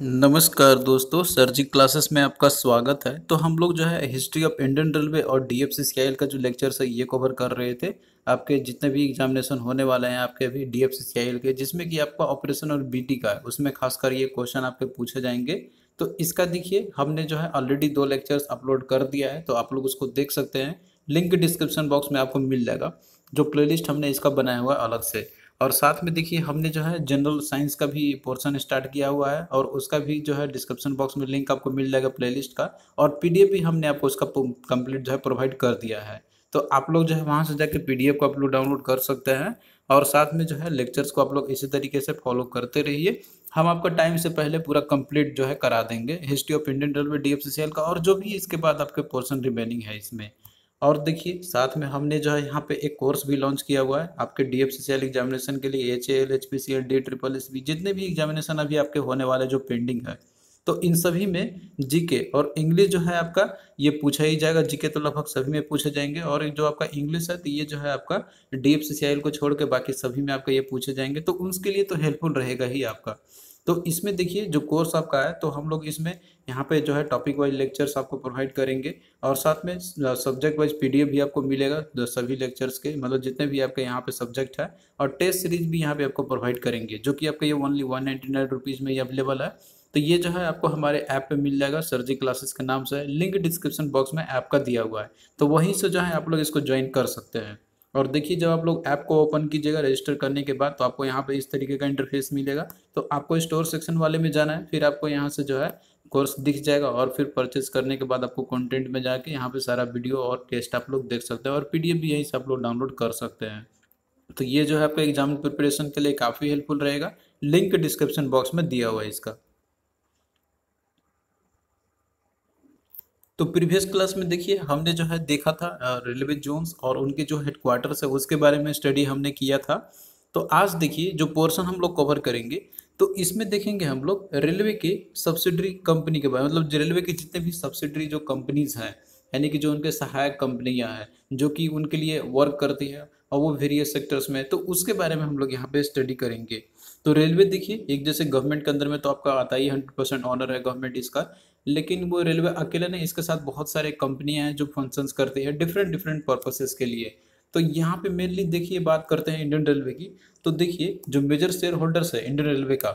नमस्कार दोस्तों, सरजी क्लासेस में आपका स्वागत है। तो हम लोग जो है हिस्ट्री ऑफ इंडियन रेलवे और डीएफसीसीआईएल का जो लेक्चर्स है ये कवर कर रहे थे। आपके जितने भी एग्जामिनेशन होने वाले हैं आपके अभी डीएफसीसीआईएल के, जिसमें कि आपका ऑपरेशन और बीटी का है, उसमें खासकर ये क्वेश्चन आपके पूछे जाएंगे। तो इसका देखिए हमने जो है ऑलरेडी 2 लेक्चर्स अपलोड कर दिया है, तो आप लोग उसको देख सकते हैं। लिंक डिस्क्रिप्शन बॉक्स में आपको मिल जाएगा। जो प्लेलिस्ट हमने इसका बनाया हुआ है अलग से। और साथ में देखिए हमने जो है जनरल साइंस का भी पोर्शन स्टार्ट किया हुआ है, और उसका भी जो है डिस्क्रिप्शन बॉक्स में लिंक आपको मिल जाएगा प्लेलिस्ट का। और पीडीएफ भी हमने आपको उसका कंप्लीट जो है प्रोवाइड कर दिया है। तो आप लोग जो है वहाँ से जाके पीडीएफ को आप लोग डाउनलोड कर सकते हैं। और साथ में जो है लेक्चर्स को आप लोग इसी तरीके से फॉलो करते रहिए। हम आपका टाइम से पहले पूरा कंप्लीट जो है करा देंगे history of Indian railway DFCCL का, और जो भी इसके बाद आपके पोर्शन रिमेनिंग है इसमें। और देखिए साथ में हमने जो है यहाँ पे एक कोर्स भी लॉन्च किया हुआ है आपके डीएफसीसीएल एग्जामिनेशन के लिए। HAL, HPCL, D triple SB, जितने भी एग्जामिनेशन अभी आपके होने वाले जो पेंडिंग है, तो इन सभी में जीके और इंग्लिश जो है आपका ये पूछा ही जाएगा। जीके तो लगभग सभी में पूछे जाएंगे, और जो आपका इंग्लिश है तो ये जो है आपका डीएफसीसीएल को छोड़ के बाकी सभी में आपका ये पूछे जाएंगे, तो उसके लिए तो हेल्पफुल रहेगा ही आपका। तो इसमें देखिए जो कोर्स आपका है, तो हम लोग इसमें यहाँ पे जो है टॉपिक वाइज लेक्चर्स आपको प्रोवाइड करेंगे। और साथ में सब्जेक्ट वाइज पीडीएफ भी आपको मिलेगा सभी लेक्चर्स के, मतलब जितने भी आपके यहाँ पे सब्जेक्ट है। और टेस्ट सीरीज भी यहाँ पे आपको प्रोवाइड करेंगे, जो कि आपका ये ओनली 199 रुपीज़ में ये अवेलेबल है। तो ये जो है आपको हमारे ऐप पे मिल जाएगा, सरजी क्लासेस के नाम से। लिंक डिस्क्रिप्शन बॉक्स में ऐप का दिया हुआ है, तो वहीं से जो है आप लोग इसको ज्वाइन कर सकते हैं। और देखिए जब आप लोग ऐप को ओपन कीजिएगा रजिस्टर करने के बाद, तो आपको यहाँ पे इस तरीके का इंटरफेस मिलेगा। तो आपको स्टोर सेक्शन वाले में जाना है, फिर आपको यहाँ से जो है कोर्स दिख जाएगा, और फिर परचेज करने के बाद आपको कंटेंट में जाके यहाँ पे सारा वीडियो और टेस्ट आप लोग देख सकते हैं, और पीडीएफ भी यहीं से आप लोग डाउनलोड कर सकते हैं। तो ये जो है आपका एग्जाम प्रिपरेशन के लिए काफ़ी हेल्पफुल रहेगा। लिंक डिस्क्रिप्शन बॉक्स में दिया हुआ है इसका। तो प्रीवियस क्लास में देखिए हमने जो है देखा था रेलवे जोन्स और उनके जो हेडक्वार्टर्स है उसके बारे में स्टडी हमने किया था। तो आज देखिए जो पोर्शन हम लोग कवर करेंगे, तो इसमें देखेंगे हम लोग रेलवे के सब्सिडरी कंपनी के बारे में, मतलब जो रेलवे की जितने भी सब्सिडरी जो कंपनीज हैं, यानी कि जो उनके सहायक कंपनियां हैं जो कि उनके लिए वर्क करती है, और वो वेरियस सेक्टर्स में, तो उसके बारे में हम लोग यहाँ पे स्टडी करेंगे। तो रेलवे देखिए एक जैसे गवर्नमेंट के अंदर में तो आपका आता ही 100% ऑनर है गवर्नमेंट इसका। लेकिन वो रेलवे अकेले नहीं, इसके साथ बहुत सारे कंपनियां हैं जो फंक्शंस करती है डिफरेंट डिफरेंट पर्पसेस के लिए। तो यहाँ पे मेनली देखिए बात करते हैं इंडियन रेलवे की। तो देखिए जो मेजर शेयर होल्डर्स है इंडियन रेलवे का,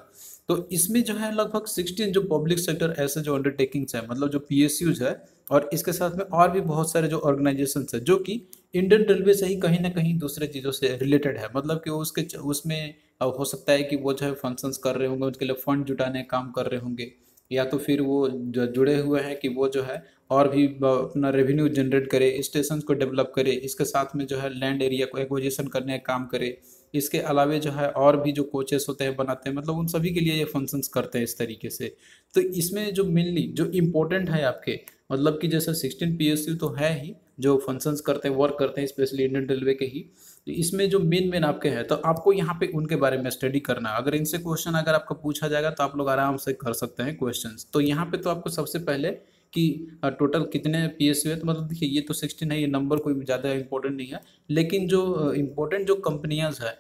तो इसमें जो है लगभग 16 जो पब्लिक सेक्टर ऐसे जो अंडरटेकिंग्स है, मतलब जो पीएसयूज है, और इसके साथ में और भी बहुत सारे जो ऑर्गेनाइजेशंस है जो कि इंडियन रेलवे से ही कहीं ना कहीं दूसरे चीज़ों से रिलेटेड है। मतलब कि वो उसके उसमें हो सकता है कि वो जो है फंक्शंस कर रहे होंगे, उसके लिए फंड जुटाने का काम कर रहे होंगे, या तो फिर वो जुड़े हुए हैं कि वो जो है और भी अपना रेवेन्यू जनरेट करे, स्टेशन को डेवलप करे, इसके साथ में जो है लैंड एरिया को एक्विजिशन करने का काम करे। इसके अलावे जो है और भी जो कोचेस होते हैं बनाते हैं, मतलब उन सभी के लिए ये फंक्शंस करते हैं इस तरीके से। तो इसमें जो मेनली जो इम्पोर्टेंट है आपके, मतलब कि जैसे 16 पीएसयू तो है ही जो फंक्शंस करते हैं, वर्क करते हैं स्पेशली इंडियन रेलवे के ही। तो इसमें जो मेन मेन आपके हैं, तो आपको यहाँ पे उनके बारे में स्टडी करना है। अगर इनसे क्वेश्चन अगर आपका पूछा जाएगा तो आप लोग आराम से कर सकते हैं क्वेश्चंस। तो यहाँ पे तो आपको सबसे पहले कि टोटल कितने पीएसयू है, तो मतलब देखिए ये तो 16 है, ये नंबर कोई ज़्यादा इंपॉर्टेंट नहीं है। लेकिन जो इम्पोर्टेंट जो कंपनियां है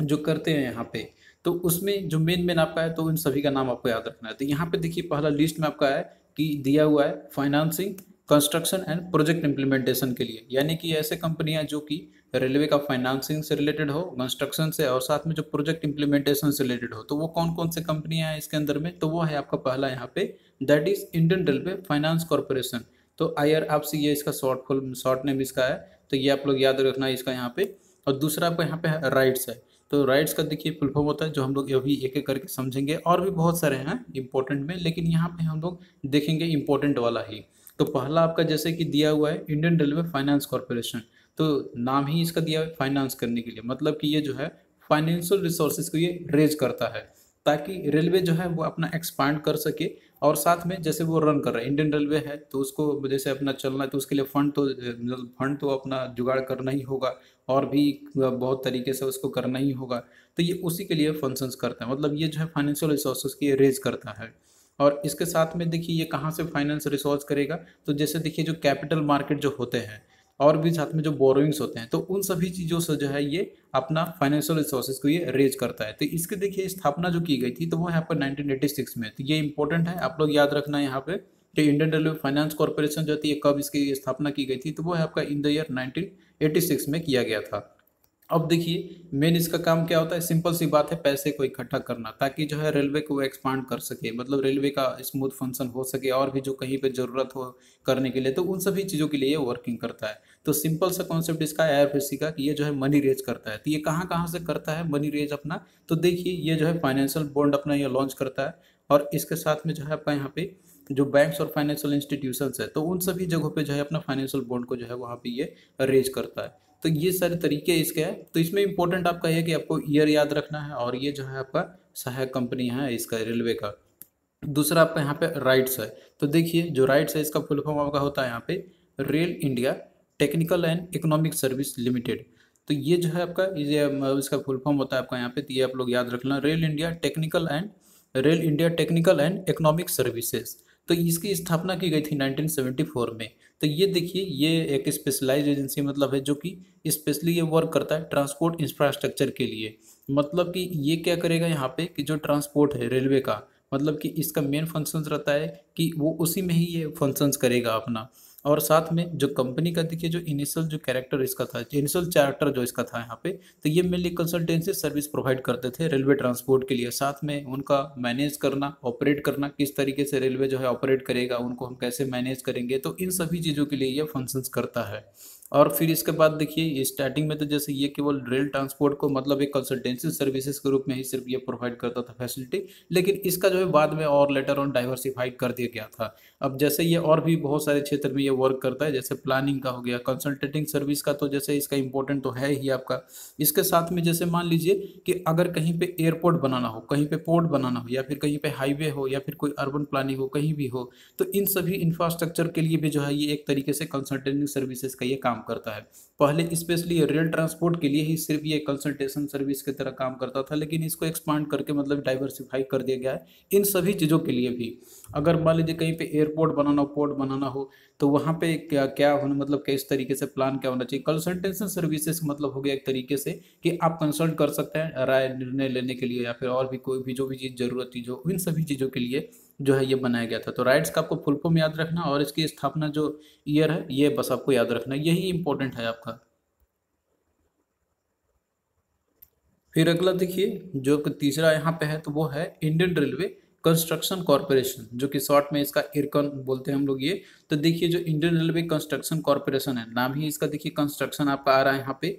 जो करते हैं यहाँ पे, तो उसमें जो मेन मेन आपका है, तो इन सभी का नाम आपको याद रखना है। तो यहाँ पे देखिए पहला लिस्ट में आपका है कि दिया हुआ है financing, construction and project implementation के लिए, यानी कि ऐसे कंपनियां जो कि रेलवे का फाइनेंसिंग से रिलेटेड हो, कंस्ट्रक्शन से, और साथ में जो प्रोजेक्ट इम्प्लीमेंटेशन से रिलेटेड हो, तो वो कौन कौन से कंपनियां हैं इसके अंदर में, तो वो है आपका पहला यहाँ पे, that is Indian railway finance corporation. तो आईआर आपसे ये इसका शॉर्ट नेम इसका है, तो ये आप लोग याद रखना है इसका यहाँ पे। और दूसरा आपका यहाँ पे राइट्स है। तो राइट्स का देखिए फुल फॉर्म होता है, जो हम लोग अभी एक एक करके समझेंगे, और भी बहुत सारे हैं इंपॉर्टेंट में, लेकिन यहाँ पे हम लोग देखेंगे इंपॉर्टेंट वाला ही। तो पहला आपका जैसे कि दिया हुआ है इंडियन रेलवे फाइनेंस कॉरपोरेशन, तो नाम ही इसका दिया है फाइनेंस करने के लिए, मतलब कि ये जो है फाइनेंशियल रिसोर्सेज को ये रेज करता है, ताकि रेलवे जो है वो अपना एक्सपांड कर सके। और साथ में जैसे वो रन कर रहा है इंडियन रेलवे है, तो उसको जैसे अपना चलना है, तो उसके लिए फंड तो अपना जुगाड़ करना ही होगा, और भी बहुत तरीके से उसको करना ही होगा। तो ये उसी के लिए फंक्शंस करता है, मतलब ये जो है फाइनेंशियल रिसोर्सेज की रेज करता है। और इसके साथ में देखिए ये कहाँ से फाइनेंस रिसोर्स करेगा, तो जैसे देखिए जो कैपिटल मार्केट जो होते हैं, और भी साथ में जो बोरोइंग्स होते हैं, तो उन सभी चीज़ों से जो है ये अपना फाइनेंशियल रिसोर्सेज को ये रेज करता है। तो इसके देखिए स्थापना जो की गई थी तो वो है आपका 1986 में। तो ये इंपॉर्टेंट है, आप लोग याद रखना है यहाँ पे कि इंडियन रेलवे फाइनेंस कॉर्पोरेशन जो थी, कब इसकी स्थापना की गई थी, तो वो है आपका इन द ईयर 1986 में किया गया था। अब देखिए मेन इसका काम क्या होता है, सिंपल सी बात है, पैसे को इकट्ठा करना, ताकि जो है रेलवे को एक्सपांड कर सके, मतलब रेलवे का स्मूथ फंक्शन हो सके, और भी जो कहीं पे जरूरत हो करने के लिए, तो उन सभी चीज़ों के लिए ये वर्किंग करता है। तो सिंपल सा कॉन्सेप्ट इसका आईआरसीसी का कि ये जो है मनी रेज करता है। तो ये कहाँ कहाँ से करता है मनी रेज अपना, तो देखिए ये जो है फाइनेंशियल बॉन्ड अपना ये लॉन्च करता है, और इसके साथ में जो है आपका यहाँ पे जो बैंक्स और फाइनेंशियल इंस्टीट्यूशंस है, तो उन सभी जगहों पे जो है अपना फाइनेंशियल बॉन्ड को जो है वहाँ पे ये रेज करता है। तो ये सारे तरीके इसके हैं। तो इसमें इंपॉर्टेंट आपका ये कि आपको ईयर याद रखना है, और ये जो है आपका सहायक कंपनी है इसका रेलवे का। दूसरा आपका यहाँ पे राइट्स है। तो देखिए जो राइट्स है इसका फुल फॉर्म आपका होता है यहाँ पे rail India technical and economic service limited. तो ये जो है आपका ये इसका फुल फॉर्म होता है आपका यहाँ पे, तो ये आप लोग याद रखना, rail India technical and economic services. तो इसकी स्थापना की गई थी 1974 में। तो ये देखिए ये एक स्पेशलाइज एजेंसी मतलब है, जो कि स्पेशली ये वर्क करता है ट्रांसपोर्ट इंफ्रास्ट्रक्चर के लिए। मतलब कि ये क्या करेगा यहाँ पे कि जो ट्रांसपोर्ट है रेलवे का, मतलब कि इसका मेन फंक्शन रहता है कि वो उसी में ही ये फंक्शंस करेगा अपना। और साथ में जो कंपनी का देखिए जो इनिशियल जो कैरेक्टर इसका था, इनिशियल चार्टर जो इसका था यहाँ पे, तो ये मेनली कंसल्टेंसी सर्विस प्रोवाइड करते थे रेलवे ट्रांसपोर्ट के लिए। साथ में उनका मैनेज करना, ऑपरेट करना, किस तरीके से रेलवे जो है ऑपरेट करेगा, उनको हम कैसे मैनेज करेंगे, तो इन सभी चीज़ों के लिए ये फंक्शंस करता है। और फिर इसके बाद देखिए स्टार्टिंग में तो जैसे ये केवल रेल ट्रांसपोर्ट को मतलब एक कंसल्टेंसी सर्विसेज के रूप में ही सिर्फ ये प्रोवाइड करता था फैसिलिटी, लेकिन इसका जो है बाद में और लेटर ऑन डाइवर्सिफाइड कर दिया गया था। अब जैसे ये और भी बहुत सारे क्षेत्र में ये वर्क करता है, जैसे प्लानिंग का हो गया, कंसल्टेटिंग सर्विस का, तो जैसे इसका इंपॉर्टेंट तो है ही आपका। इसके साथ में जैसे मान लीजिए कि अगर कहीं पे एयरपोर्ट बनाना हो, कहीं पे पोर्ट बनाना हो, या फिर कहीं पे हाईवे हो, या फिर कोई अर्बन प्लानिंग हो, कहीं भी हो, तो इन सभी इंफ्रास्ट्रक्चर के लिए भी जो है ये एक तरीके से कंसल्टेटिंग सर्विसेज का ये काम करता है। पहले स्पेशली रेल ट्रांसपोर्ट के लिए ही सिर्फ ये कंसल्टेशन सर्विस की तरह काम करता था, लेकिन इसको एक्सपांड करके मतलब डाइवर्सिफाई कर दिया गया है इन सभी चीज़ों के लिए भी। अगर मान लीजिए कहीं पे एयरपोर्ट बनाना हो, पोर्ट बनाना हो, तो वहाँ पे क्या क्या होना, मतलब किस तरीके से प्लान क्या होना चाहिए। कंसल्टेशन सर्विसेज मतलब हो गया एक तरीके से कि आप कंसल्ट कर सकते हैं राय निर्णय लेने के लिए, या फिर और भी कोई भी जो भी चीज़ जरूरत थी जो, इन सभी चीज़ों के लिए जो है ये बनाया गया था। तो राइट्स का आपको फुल फॉर्म याद रखना, और इसकी स्थापना जो ईयर है ये बस आपको याद रखना, यही इंपॉर्टेंट है आपका। फिर अगला देखिए जो कि तीसरा यहाँ पे है, तो वो है इंडियन रेलवे कंस्ट्रक्शन कॉरपोरेशन, जो कि शॉर्ट में इसका इरकॉन बोलते हैं हम लोग ये। तो देखिए जो इंडियन रेलवे कंस्ट्रक्शन कॉरपोरेशन है, नाम ही इसका देखिए कंस्ट्रक्शन आपका आ रहा है यहाँ पे।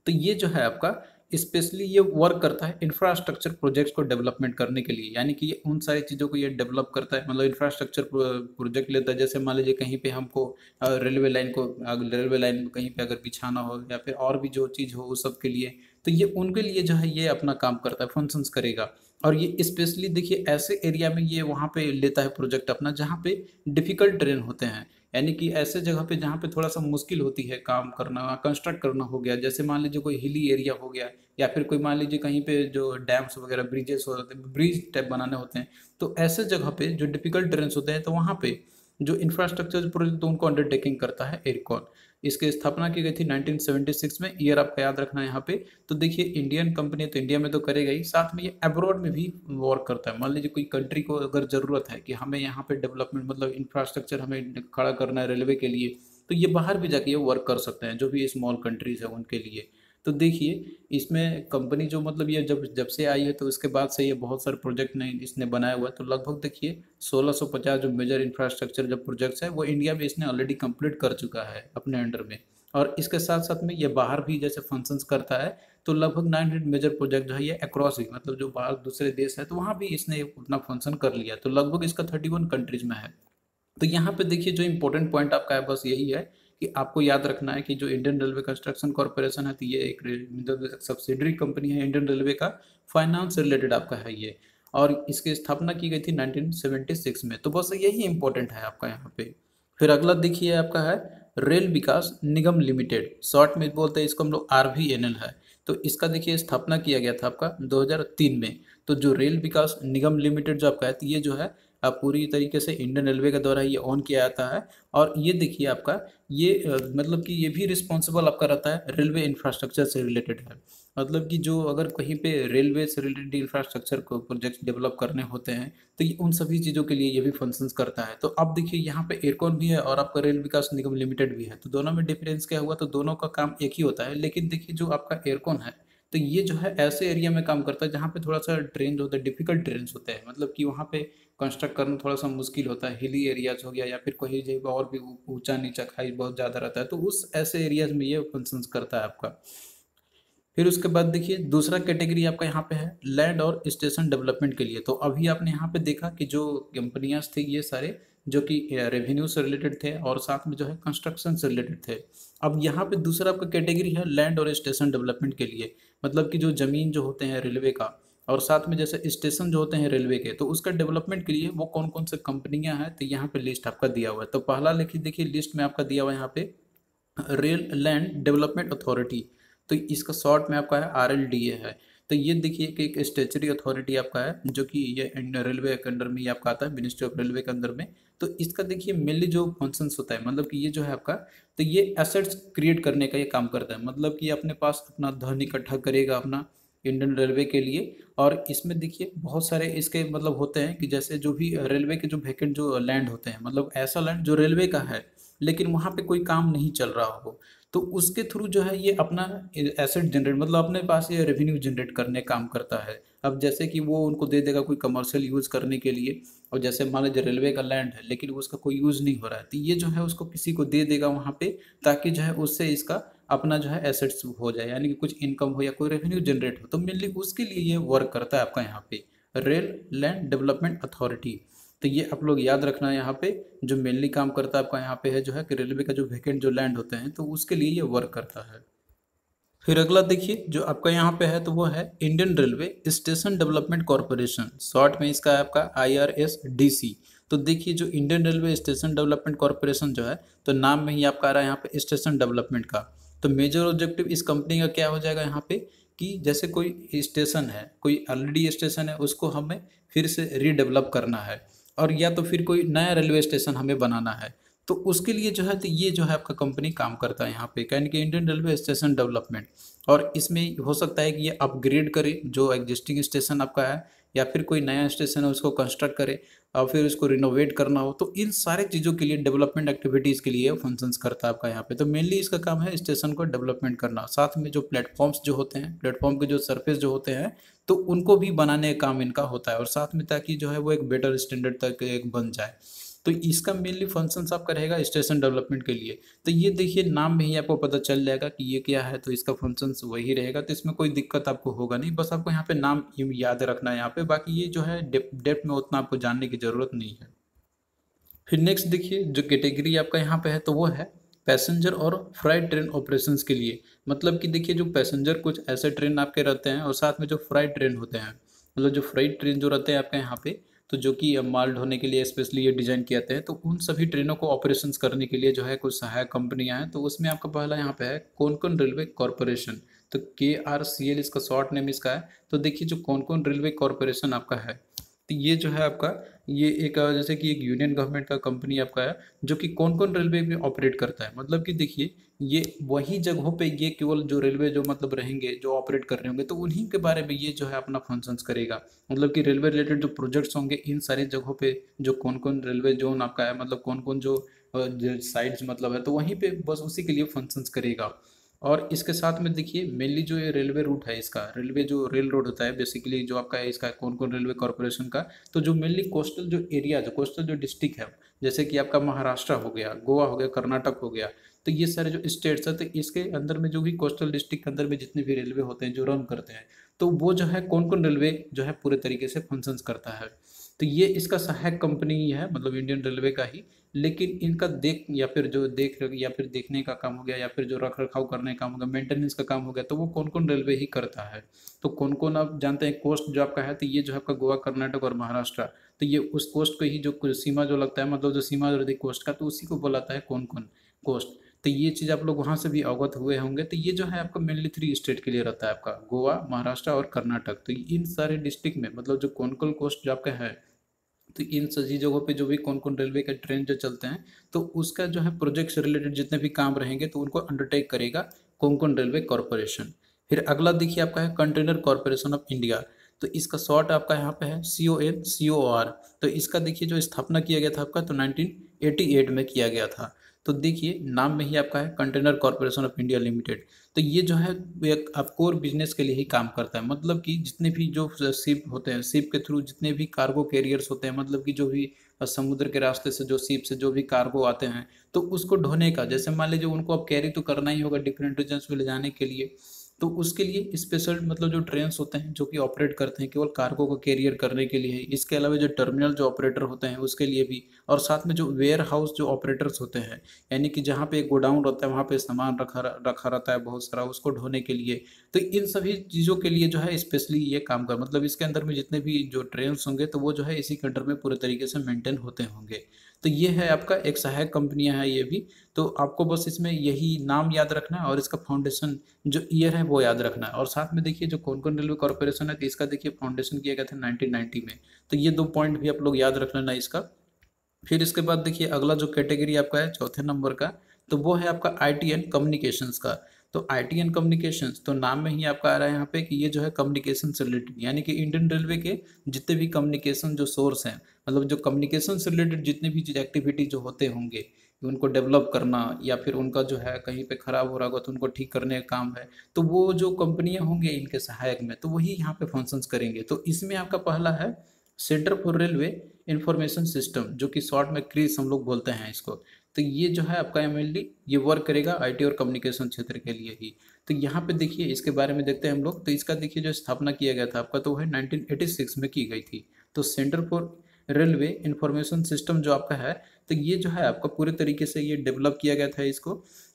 तो ये जो है आपका स्पेशली ये वर्क करता है इंफ्रास्ट्रक्चर प्रोजेक्ट्स को डेवलपमेंट करने के लिए, यानी कि ये उन सारी चीज़ों को ये डेवलप करता है, मतलब इंफ्रास्ट्रक्चर प्रोजेक्ट लेता है। जैसे मान लीजिए कहीं पे हमको रेलवे लाइन कहीं पे अगर बिछाना हो, या फिर और भी जो चीज़ हो उस सब के लिए, तो ये उनके लिए जो है ये अपना काम करता है, फंक्शंस करेगा। और ये स्पेशली देखिए ऐसे एरिया में ये वहाँ पे लेता है प्रोजेक्ट अपना जहाँ पे डिफिकल्ट ट्रेन होते हैं, यानी कि ऐसे जगह पे जहाँ पे थोड़ा सा मुश्किल होती है काम करना, कंस्ट्रक्ट करना हो गया, जैसे मान लीजिए कोई हिली एरिया हो गया, या फिर कोई मान लीजिए कहीं पे जो डैम्स वगैरह ब्रिजेस होते हैं, ब्रिज टाइप बनाने होते हैं, तो ऐसे जगह पे जो डिफिकल्ट ट्रेन होते हैं, तो वहाँ पे जो इंफ्रास्ट्रक्चर प्रोजेक्ट तो उनको अंडरटेकिंग करता है एयरकॉन। इसकी स्थापना की गई थी 1976 में, ईयर आपका याद रखना है यहाँ पे। तो देखिए इंडियन कंपनी तो इंडिया में तो करेगा ही, साथ में ये अब्रॉड में भी वर्क करता है। मान लीजिए कोई कंट्री को अगर ज़रूरत है कि हमें यहाँ पे डेवलपमेंट मतलब इंफ्रास्ट्रक्चर हमें खड़ा करना है रेलवे के लिए, तो ये बाहर भी जाके ये वर्क कर सकते हैं, जो भी स्मॉल कंट्रीज है उनके लिए। तो देखिए इसमें कंपनी जो मतलब ये जब जब से आई है, तो उसके बाद से ये बहुत सारे प्रोजेक्ट ने इसने बनाया हुआ है। तो लगभग देखिए 1650 जो मेजर इंफ्रास्ट्रक्चर जो प्रोजेक्ट्स है वो इंडिया में इसने ऑलरेडी कंप्लीट कर चुका है अपने अंडर में। और इसके साथ साथ में ये बाहर भी जैसे फंक्शंस करता है, तो लगभग 900 मेजर प्रोजेक्ट जो है ये अक्रॉस ही मतलब जो बाहर दूसरे देश है, तो वहाँ भी इसने अपना फंक्शन कर लिया। तो लगभग इसका 31 कंट्रीज में है। तो यहाँ पे देखिए जो इंपॉर्टेंट पॉइंट आपका है बस यही है कि आपको याद रखना है कि जो इंडियन रेलवे कंस्ट्रक्शन कॉर्पोरेशन है, तो ये एक सब्सिडरी कंपनी है इंडियन रेलवे का, फाइनेंस रिलेटेड आपका है ये। और इसकी स्थापना की गई थी 1976 में। तो बस यही इंपॉर्टेंट है आपका यहाँ पे। फिर अगला देखिए आपका है रेल विकास निगम लिमिटेड, शॉर्ट में बोलते हैं इसको हम लोग RVNL है। तो इसका देखिए स्थापना किया गया था आपका 2003 में। तो जो रेल विकास निगम लिमिटेड जो आपका है, तो ये जो है पूरी तरीके से इंडियन रेलवे के द्वारा ये ऑन किया जाता है। और ये देखिए आपका ये मतलब कि ये भी रिस्पॉन्सिबल आपका रहता है रेलवे इंफ्रास्ट्रक्चर से रिलेटेड है। मतलब कि जो अगर कहीं पे रेलवे से रिलेटेड इंफ्रास्ट्रक्चर को प्रोजेक्ट डेवलप करने होते हैं तो ये उन सभी चीज़ों के लिए ये भी फंक्शंस करता है। तो अब देखिए यहाँ पे एयरकॉन भी है और आपका रेल विकास निगम लिमिटेड भी है, तो दोनों में डिफरेंस क्या हुआ, तो दोनों का काम एक ही होता है। लेकिन देखिए जो आपका एयरकॉन है तो ये जो है ऐसे एरिया में काम करता है जहाँ पे थोड़ा सा ट्रेन जो होता है डिफिकल्ट ट्रेन्स होते हैं, मतलब कि वहाँ पे कंस्ट्रक्ट करना थोड़ा सा मुश्किल होता है, हिली एरियाज हो गया या फिर कोई जगह और भी ऊंचा नीचा खाई बहुत ज़्यादा रहता है, तो उस ऐसे एरियाज में ये फंक्शंस करता है आपका। फिर उसके बाद देखिए दूसरा कैटेगरी आपका यहाँ पे है लैंड और स्टेशन डेवलपमेंट के लिए। तो अभी आपने यहाँ पे देखा कि जो कंपनियां थे ये सारे जो कि रेवेन्यू से रिलेटेड थे और साथ में जो है कंस्ट्रक्शन से रिलेटेड थे। अब यहाँ पे दूसरा आपका कैटेगरी है लैंड और स्टेशन डेवलपमेंट के लिए, मतलब कि जो ज़मीन जो होते हैं रेलवे का और साथ में जैसे स्टेशन जो होते हैं रेलवे के, तो उसका डेवलपमेंट के लिए वो कौन कौन से कंपनियां हैं, तो यहाँ पे लिस्ट आपका दिया हुआ है। तो पहला लिखिए, देखिए लिस्ट में आपका दिया हुआ है यहाँ पे रेल लैंड डेवलपमेंट अथॉरिटी, तो इसका शॉर्ट में आपका है RLDA है। तो ये देखिए कि एक स्टेचुरी अथॉरिटी आपका है जो कि ये रेलवे के अंडर में ये आपका आता है, मिनिस्ट्री ऑफ रेलवे के अंदर में। तो इसका देखिए मेनली जो फंक्शंस होता है, मतलब कि ये जो है आपका, तो ये एसेट्स क्रिएट करने का ये काम करता है, मतलब कि अपने पास अपना धन इकट्ठा करेगा अपना इंडियन रेलवे के लिए। और इसमें देखिए बहुत सारे इसके मतलब होते हैं कि जैसे जो भी रेलवे के जो वैकेंट जो लैंड होते हैं, मतलब ऐसा लैंड जो रेलवे का है लेकिन वहाँ पे कोई काम नहीं चल रहा हो, तो उसके थ्रू जो है ये अपना एसेट जनरेट, मतलब अपने पास ये रेवेन्यू जनरेट करने काम करता है। अब जैसे कि वो उनको दे देगा कोई कमर्शियल यूज़ करने के लिए, और जैसे मान लीजिए रेलवे का लैंड है लेकिन उसका कोई यूज़ नहीं हो रहा है, तो ये जो है उसको किसी को दे देगा वहाँ पे, ताकि जो है उससे इसका अपना जो है एसेट्स हो जाए, यानी कि कुछ इनकम हो या कोई रेवेन्यू जनरेट हो। तो मेनली उसके लिए ये वर्क करता है आपका यहाँ पे रेल लैंड डेवलपमेंट अथॉरिटी। तो ये आप लोग याद रखना है यहाँ पे, जो मेनली काम करता है आपका यहाँ पे है जो है कि रेलवे का जो वैकेंट जो लैंड होते हैं तो उसके लिए ये वर्क करता है। फिर अगला देखिए जो आपका यहाँ पे है तो वो है Indian railway station development corporation, short में इसका है आपका IRSDC। तो देखिए जो Indian railway station development corporation जो है, तो नाम में ही आपका आ रहा है यहाँ पे स्टेशन डेवलपमेंट का। तो मेजर ऑब्जेक्टिव इस कंपनी का क्या हो जाएगा यहाँ पे, कि जैसे कोई स्टेशन है, कोई ऑलरेडी स्टेशन है, उसको हमें फिर से रीडेवलप करना है, और या तो फिर कोई नया रेलवे स्टेशन हमें बनाना है, तो उसके लिए जो है तो ये जो है आपका कंपनी काम करता है यहाँ पे, यानी कि इंडियन रेलवे स्टेशन डेवलपमेंट। और इसमें हो सकता है कि ये अपग्रेड करे जो एग्जिस्टिंग स्टेशन आपका है, या फिर कोई नया स्टेशन है उसको कंस्ट्रक्ट करे और फिर उसको रिनोवेट करना हो, तो इन सारे चीज़ों के लिए डेवलपमेंट एक्टिविटीज़ के लिए फंक्शंस करता है आपका यहाँ पे। तो मेनली इसका काम है स्टेशन को डेवलपमेंट करना, साथ में जो प्लेटफॉर्म्स जो होते हैं, प्लेटफॉर्म के जो सरफेस जो होते हैं, तो उनको भी बनाने का काम इनका होता है, और साथ में ताकि जो है वो एक बेटर स्टैंडर्ड तक एक बन जाए। तो इसका मेनली फंक्शंस आपका रहेगा स्टेशन डेवलपमेंट के लिए। तो ये देखिए नाम में ही आपको पता चल जाएगा कि ये क्या है, तो इसका फंक्शंस वही रहेगा, तो इसमें कोई दिक्कत आपको होगा नहीं, बस आपको यहाँ पे नाम याद रखना है यहाँ पे, बाकी ये जो है डेप्थ में उतना आपको जानने की ज़रूरत नहीं है। फिर नेक्स्ट देखिए जो कैटेगरी आपका यहाँ पे है तो वो है पैसेंजर और फ्राइट ट्रेन ऑपरेशंस के लिए। मतलब कि देखिए जो पैसेंजर कुछ ऐसे ट्रेन आपके रहते हैं और साथ में जो फ्राइट ट्रेन होते हैं, मतलब जो फ्राइट ट्रेन जो रहते हैं आपके यहाँ पे, तो जो कि माल ढोने के लिए स्पेशली ये डिज़ाइन किए जाते हैं, तो उन सभी ट्रेनों को ऑपरेशंस करने के लिए जो है कुछ सहायक कंपनियां हैं। तो उसमें आपका पहला यहाँ पे है कोंकण रेलवे कॉरपोरेशन, तो KRCL इसका शॉर्ट नेम इसका है। तो देखिए जो कोंकण रेलवे कॉरपोरेशन आपका है, तो ये जो है आपका ये एक जैसे कि एक यूनियन गवर्नमेंट का कंपनी आपका है जो कि कौन कौन रेलवे में ऑपरेट करता है। मतलब कि देखिए ये वही जगहों पे ये केवल जो रेलवे जो मतलब रहेंगे जो ऑपरेट कर रहे होंगे, तो उन्हीं के बारे में ये जो है अपना फंक्शंस करेगा। मतलब कि रेलवे रिलेटेड जो प्रोजेक्ट्स होंगे इन सारी जगहों पे जो कौन कौन रेलवे जोन आपका है, मतलब कौन कौन जो साइड्स मतलब है, तो वहीं पे बस उसी के लिए फंक्शंस करेगा। और इसके साथ में देखिए मेनली जो ये रेलवे रूट है इसका, रेलवे जो रेल रोड होता है बेसिकली जो आपका है इसका कौन कौन रेलवे कॉरपोरेशन का, तो जो मेनली कोस्टल जो एरिया जो कोस्टल जो डिस्ट्रिक्ट है, जैसे कि आपका महाराष्ट्र हो गया, गोवा हो गया, कर्नाटक हो गया, तो ये सारे जो स्टेट्स है, तो इसके अंदर में जो भी कोस्टल डिस्ट्रिक्ट के अंदर में जितने भी रेलवे होते हैं जो रन करते हैं, तो वो जो है कौन कौन रेलवे जो है पूरे तरीके से फंक्शंस करता है। तो ये इसका सहायक कंपनी ही है, मतलब इंडियन रेलवे का ही। लेकिन इनका देख या फिर जो देख या फिर देखने का काम हो गया, या फिर जो रख रखाव करने का काम हो गया, मेंटेनेंस का काम हो गया, तो वो कौन कौन रेलवे ही करता है। तो कौन कौन आप जानते हैं कोस्ट जो आपका है, तो ये जो है आपका गोवा, कर्नाटक और महाराष्ट्र, तो ये उस कोस्ट को ही जो सीमा जो लगता है, मतलब जो सीमा रहती है कोस्ट का, तो उसी को बुलाता है कौन कौन कोस्ट। तो ये चीज़ आप लोग वहाँ से भी अवगत हुए होंगे। तो ये जो है आपका मेनली 3 स्टेट के लिए रहता है, आपका गोवा, महाराष्ट्र और कर्नाटक। तो इन सारे डिस्ट्रिक्ट में मतलब जो कौन कौन कोस्ट जो आपका है, तो इन सभी जगहों पे जो भी कौन कौन रेलवे के ट्रेन जो चलते हैं, तो उसका जो है प्रोजेक्ट से रिलेटेड जितने भी काम रहेंगे तो उनको अंडरटेक करेगा कोंकण रेलवे कॉरपोरेशन। फिर अगला देखिए आपका है कंटेनर कॉरपोरेशन ऑफ इंडिया। तो इसका शॉर्ट आपका यहाँ पे है CONCOR। तो इसका देखिए जो स्थापना किया गया था आपका, तो 1988 में किया गया था। तो देखिए नाम में ही आपका है container corporation of India limited. तो ये जो है एक आप कोर बिजनेस के लिए ही काम करता है, मतलब कि जितने भी जो शिप होते हैं, शिप के थ्रू जितने भी कार्गो कैरियर्स होते हैं, मतलब कि जो भी समुद्र के रास्ते से जो शिप से जो भी कार्गो आते हैं, तो उसको ढोने का, जैसे मान लीजिए उनको अब कैरी तो करना ही होगा डिफरेंट रीजन्स में ले जाने के लिए, तो उसके लिए स्पेशल मतलब जो ट्रेन्स होते हैं जो कि ऑपरेट करते हैं केवल कार्गो को कैरियर करने के लिए। इसके अलावा जो टर्मिनल जो ऑपरेटर होते हैं उसके लिए भी, और साथ में जो वेयर हाउस जो ऑपरेटर्स होते हैं, यानी कि जहाँ पे एक गोडाउन रहता है वहाँ पे सामान रखा रहता है बहुत सारा, उसको ढोने के लिए। तो इन सभी चीज़ों के लिए जो है स्पेशली ये काम कर, मतलब इसके अंदर में जितने भी जो ट्रेन्स होंगे तो वो जो है इसी के अंडर में पूरे तरीके से मेंटेन होते होंगे। तो ये है आपका एक सहायक कंपनियां हैं ये भी। तो आपको बस इसमें यही नाम याद रखना है और इसका फाउंडेशन जो ईयर है वो याद रखना है। और साथ में देखिए जो कोंकण रेलवे कॉर्पोरेशन है, तो इसका देखिए फाउंडेशन किया गया था 1990 में। तो ये 2 पॉइंट भी आप लोग याद रख लेना इसका। फिर इसके बाद देखिए अगला जो कैटेगरी आपका है चौथे नंबर का, तो वो है आपका IT एंड कम्युनिकेशंस का। तो IT एंड कम्युनिकेशंस, तो नाम में ही आपका आ रहा है यहाँ पे कि ये जो है कम्युनिकेशन से रिलेटेड, यानी कि इंडियन रेलवे के जितने भी कम्युनिकेशन जो सोर्स हैं, मतलब जो कम्युनिकेशन से रिलेटेड जितने भी एक्टिविटी जो होते होंगे, उनको डेवलप करना या फिर उनका जो है कहीं पे खराब हो रहा होगा तो उनको ठीक करने का काम है, तो वो जो कंपनियां होंगे इनके सहायक में, तो वही यहाँ पे फंक्शंस करेंगे। तो इसमें आपका पहला है centre for railway information system, जो कि शॉर्ट में क्रीज हम लोग बोलते हैं इसको। तो ये जो है आपका मेनली ये वर्क करेगा IT और कम्युनिकेशन क्षेत्र के लिए ही। तो यहाँ पे देखिए इसके बारे में देखते हैं हम लोग। तो इसका देखिए जो स्थापना किया गया था आपका, तो वह 1986 में की गई थी। तो centre for railway information system जो आपका है, तो ये जो है आपका पूरे तरीके से ये डेवलप किया गया था इसको,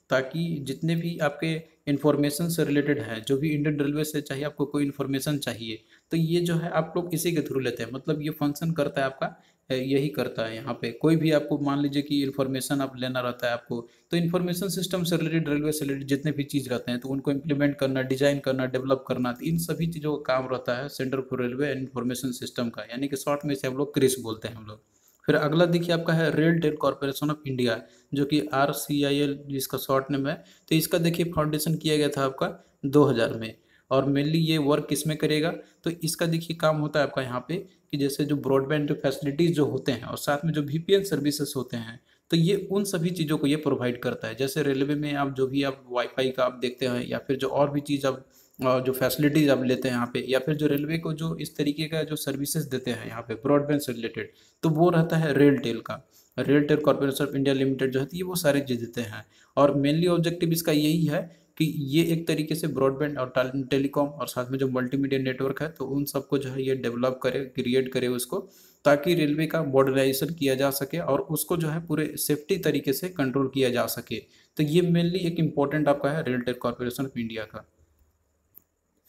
ताकि जितने भी आपके इंफॉर्मेशन से रिलेटेड है, जो भी इंडियन रेलवे से चाहिए आपको कोई इन्फॉर्मेशन चाहिए, तो ये जो है आप लोग इसी के थ्रू लेते हैं। मतलब ये फंक्शन करता है आपका, यही करता है यहाँ पे। कोई भी आपको मान लीजिए कि इन्फॉर्मेशन आप लेना रहता है आपको, तो इन्फॉर्मेशन सिस्टम से रिलेटेड, रेलवे से रिलेटेड जितने भी चीज़ रहते हैं, तो उनको इम्प्लीमेंट करना, डिजाइन करना, डेवलप करना, तो इन सभी चीज़ों का काम रहता है centre for railway information system का, यानी कि शॉर्ट में से हम लोग क्रिस बोलते हैं हम लोग। फिर अगला देखिए आपका है RailTel corporation of India, जो कि RCIL जिसका शॉर्ट नेम है। तो इसका देखिए फाउंडेशन किया गया था आपका 2000 में। और मेनली ये वर्क किस में करेगा, तो इसका देखिए काम होता है आपका यहाँ पे कि जैसे जो ब्रॉडबैंड जो फैसिलिटीज़ जो होते हैं और साथ में जो VPN सर्विसेज होते हैं, तो ये उन सभी चीज़ों को ये प्रोवाइड करता है। जैसे रेलवे में आप जो भी आप वाईफाई का आप देखते हैं, या फिर जो और भी चीज़ आप जो फैसिलिटीज़ आप लेते हैं यहाँ पे, या फिर जो रेलवे को जो इस तरीके का जो सर्विसेज देते हैं यहाँ पे ब्रॉडबैंड से रिलेटेड, तो वो रहता है रेल टेल का। RailTel corporation of India limited जो है, ये वो सारी चीज़ देते हैं। और मेनली ऑब्जेक्टिव इसका यही है कि ये एक तरीके से ब्रॉडबैंड और टेलीकॉम और साथ में जो मल्टीमीडिया नेटवर्क है, तो उन सबको जो है ये डेवलप करे, क्रिएट करे उसको, ताकि रेलवे का मॉडर्नाइजेशन किया जा सके और उसको जो है पूरे सेफ्टी तरीके से कंट्रोल किया जा सके। तो ये मेनली एक इम्पोर्टेंट आपका है RailTel corporation of India का।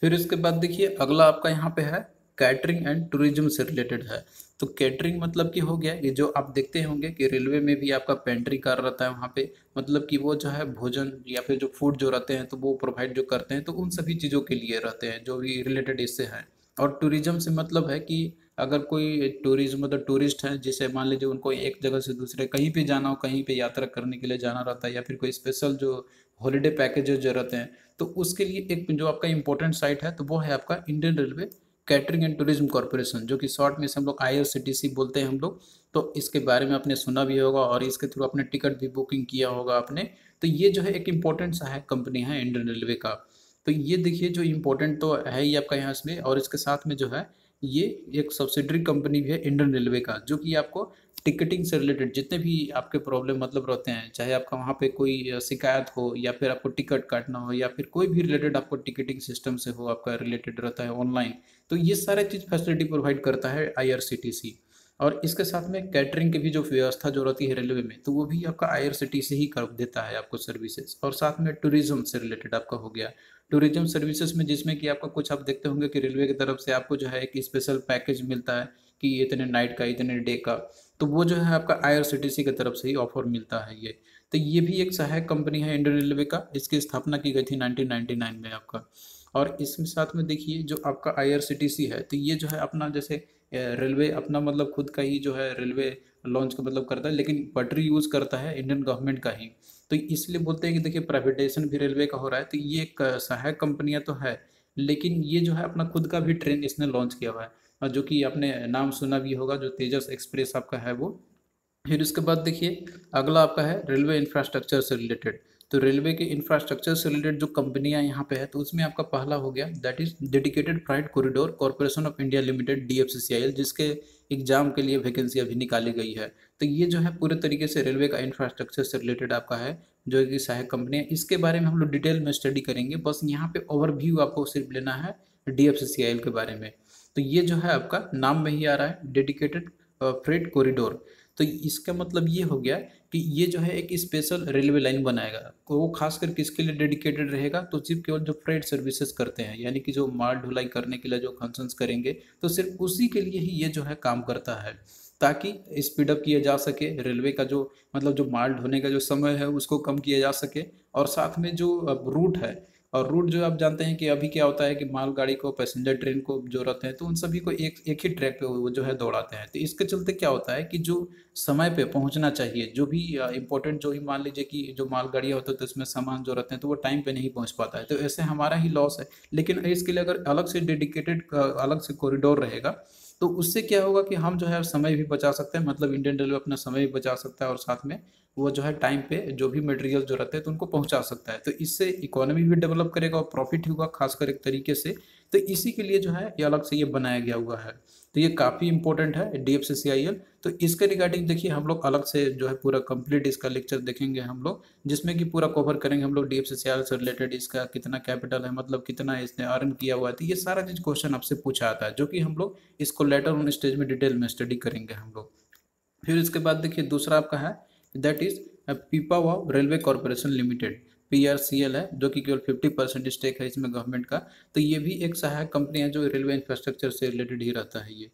फिर इसके बाद देखिए अगला आपका यहाँ पे है कैटरिंग एंड टूरिज्म से रिलेटेड है। तो कैटरिंग मतलब कि हो गया ये जो आप देखते होंगे कि रेलवे में भी आपका पेंट्री कार रहता है वहाँ पे, मतलब कि वो जो है भोजन या फिर जो फूड जो रहते हैं तो वो प्रोवाइड जो करते हैं, तो उन सभी चीज़ों के लिए रहते हैं जो भी रिलेटेड इससे हैं। और टूरिज्म से मतलब है कि अगर कोई टूरिज्म मतलब टूरिस्ट है, जिसे मान लीजिए उनको एक जगह से दूसरे कहीं पे जाना हो, कहीं पे यात्रा करने के लिए जाना रहता है, या फिर कोई स्पेशल जो हॉलीडे पैकेजेस जो रहते हैं, तो उसके लिए एक जो आपका इंपॉर्टेंट साइट है, तो वो है आपका Indian railway catering and tourism corporation, जो कि शॉर्ट में से हम लोग IRCTC बोलते हैं हम लोग। तो इसके बारे में आपने सुना भी होगा और इसके थ्रू अपने टिकट भी बुकिंग किया होगा आपने। तो ये जो है एक इम्पोर्टेंट सहायक कंपनी है इंडियन रेलवे का। तो ये देखिए जो इम्पोर्टेंट तो है ही आपका यहाँ इसमें, और इसके साथ में जो है ये एक सब्सिडरी कंपनी भी है इंडियन रेलवे का, जो कि आपको टिकटिंग से रिलेटेड जितने भी आपके प्रॉब्लम मतलब रहते हैं, चाहे आपका वहाँ पे कोई शिकायत हो, या फिर आपको टिकट काटना हो, या फिर कोई भी रिलेटेड आपको टिकटिंग सिस्टम से हो आपका रिलेटेड रहता है ऑनलाइन, तो ये सारे चीज़ फैसिलिटी प्रोवाइड करता है IRCTC। और इसके साथ में कैटरिंग की भी जो व्यवस्था जो रहती है रेलवे में, तो वो भी आपका IRCTC ही कर देता है आपको सर्विसेज। और साथ में टूरिज्म से रिलेटेड आपका हो गया टूरिज्म सर्विसेज में, जिसमें कि आपका कुछ आप देखते होंगे कि रेलवे की तरफ से आपको जो है एक स्पेशल पैकेज मिलता है कि इतने नाइट का, इतने डे का, तो वो जो है आपका IRCTC की तरफ से ही ऑफर मिलता है ये। तो ये भी एक सहायक कंपनी है इंडियन रेलवे का, इसकी स्थापना की गई थी 1999 में आपका। और इसमें साथ में देखिए जो आपका IRCTC है, तो ये जो है अपना जैसे रेलवे अपना मतलब खुद का ही जो है रेलवे लॉन्च का मतलब करता है, लेकिन पटरी यूज़ करता है इंडियन गवर्नमेंट का ही। तो इसलिए बोलते हैं कि देखिए प्राइवेटाइजेशन भी रेलवे का हो रहा है, तो ये एक सहायक कंपनियां तो है, लेकिन ये जो है अपना खुद का भी ट्रेन इसने लॉन्च किया हुआ है, और जो कि आपने नाम सुना भी होगा, जो तेजस एक्सप्रेस आपका है वो। फिर उसके बाद देखिए अगला आपका है रेलवे इंफ्रास्ट्रक्चर से रिलेटेड। तो रेलवे के इंफ्रास्ट्रक्चर से रिलेटेड जो कंपनियां यहाँ पे है, तो उसमें आपका पहला हो गया that is dedicated freight corridor corporation of India limited, DFCCIL, जिसके एग्जाम के लिए वैकेंसी अभी निकाली गई है। तो ये जो है पूरे तरीके से रेलवे का इंफ्रास्ट्रक्चर से रिलेटेड आपका है, जो कि सहायक कंपनी है। इसके बारे में हम लोग डिटेल में स्टडी करेंगे, बस यहाँ पे ओवरव्यू आपको सिर्फ लेना है DFCCIL के बारे में। तो ये जो है आपका नाम में ही आ रहा है डेडिकेटेड फ्रेट कॉरिडोर। तो इसका मतलब ये हो गया कि ये जो है एक स्पेशल रेलवे लाइन बनाएगा, तो वो खासकर किसके लिए डेडिकेटेड रहेगा, तो सिर्फ केवल जो फ्रेट सर्विसेज करते हैं, यानी कि जो माल ढुलाई करने के लिए जो फंक्शंस करेंगे, तो सिर्फ उसी के लिए ही ये जो है काम करता है, ताकि स्पीड अप किया जा सके रेलवे का जो मतलब जो माल ढोने का जो समय है उसको कम किया जा सके। और साथ में जो रूट है, और रूट जो आप जानते हैं कि अभी क्या होता है कि मालगाड़ी को, पैसेंजर ट्रेन को जो रहते हैं, तो उन सभी को एक एक ही ट्रैक पे वो जो है दौड़ाते हैं। तो इसके चलते क्या होता है कि जो समय पे पहुंचना चाहिए, जो भी इंपॉर्टेंट, जो ही मान लीजिए कि जो मालगाड़ियाँ होती है तो इसमें सामान जो रहते हैं तो वो टाइम पे नहीं पहुंच पाता है, तो ऐसे हमारा ही लॉस है। लेकिन इसके लिए अगर अलग से डेडिकेटेड अलग से कॉरिडोर रहेगा, तो उससे क्या होगा कि हम जो है समय भी बचा सकते हैं, मतलब इंडियन रेलवे अपना समय भी बचा सकता है, और साथ में वो जो है टाइम पे जो भी मटेरियल जो रहते हैं तो उनको पहुंचा सकता है। तो इससे इकोनॉमी भी डेवलप करेगा और प्रॉफिट होगा खासकर एक तरीके से। तो इसी के लिए जो है ये अलग से ये बनाया गया हुआ है। तो ये काफ़ी इंपॉर्टेंट है DFCCIL। तो इसके रिगार्डिंग देखिए हम लोग अलग से जो है पूरा कंप्लीट इसका लेक्चर देखेंगे हम लोग, जिसमें कि पूरा कवर करेंगे हम लोग DFCCIL से रिलेटेड, इसका कितना कैपिटल है, मतलब कितना इसने अर्न किया हुआ है। तो ये सारा चीज़ क्वेश्चन आपसे पूछा आता है, जो कि हम लोग इसको लेटर ऑन स्टेज में डिटेल में स्टडी करेंगे हम लोग। फिर इसके बाद देखिए दूसरा आपका है that is Pipavav railway corporation limited, PRCL है, जो कि केवल 50% स्टेक है इसमें गवर्नमेंट का। तो ये भी एक सहायक कंपनी है जो रेलवे इंफ्रास्ट्रक्चर से रिलेटेड ही रहता है ये।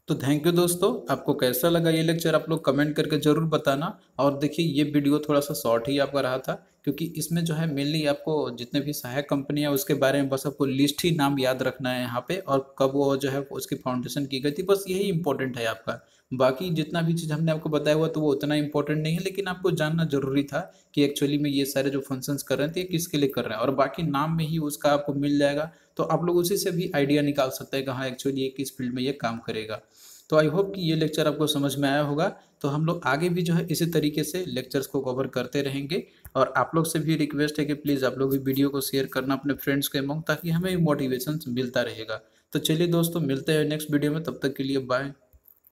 तो थैंक यू दोस्तों, आपको कैसा लगा ये लेक्चर आप लोग कमेंट करके ज़रूर बताना। और देखिए ये वीडियो थोड़ा सा शॉर्ट ही आपका रहा था, क्योंकि इसमें जो है मेनली आपको जितने भी सहायक कंपनी है उसके बारे में बस आपको लिस्ट ही नाम याद रखना है यहाँ पे, और कब वो जो है उसकी फाउंडेशन की गई थी, बस यही इंपॉर्टेंट है आपका। बाकी जितना भी चीज़ हमने आपको बताया हुआ तो वो उतना इंपॉर्टेंट नहीं है, लेकिन आपको जानना जरूरी था कि एक्चुअली में ये सारे जो फंक्शंस कर रहे थे ये किसके लिए कर रहे हैं, और बाकी नाम में ही उसका आपको मिल जाएगा। तो आप लोग उसी से भी आइडिया निकाल सकते हैं कि हाँ एक्चुअली ये किस फील्ड में ये काम करेगा। तो आई होप कि ये लेक्चर आपको समझ में आया होगा। तो हम लोग आगे भी जो है इसी तरीके से लेक्चर्स को कवर करते रहेंगे, और आप लोग से भी रिक्वेस्ट है कि प्लीज़ आप लोग भी वीडियो को शेयर करना अपने फ्रेंड्स के अमंग, ताकि हमें मोटिवेशन मिलता रहेगा। तो चलिए दोस्तों, मिलते हैं नेक्स्ट वीडियो में, तब तक के लिए बाय।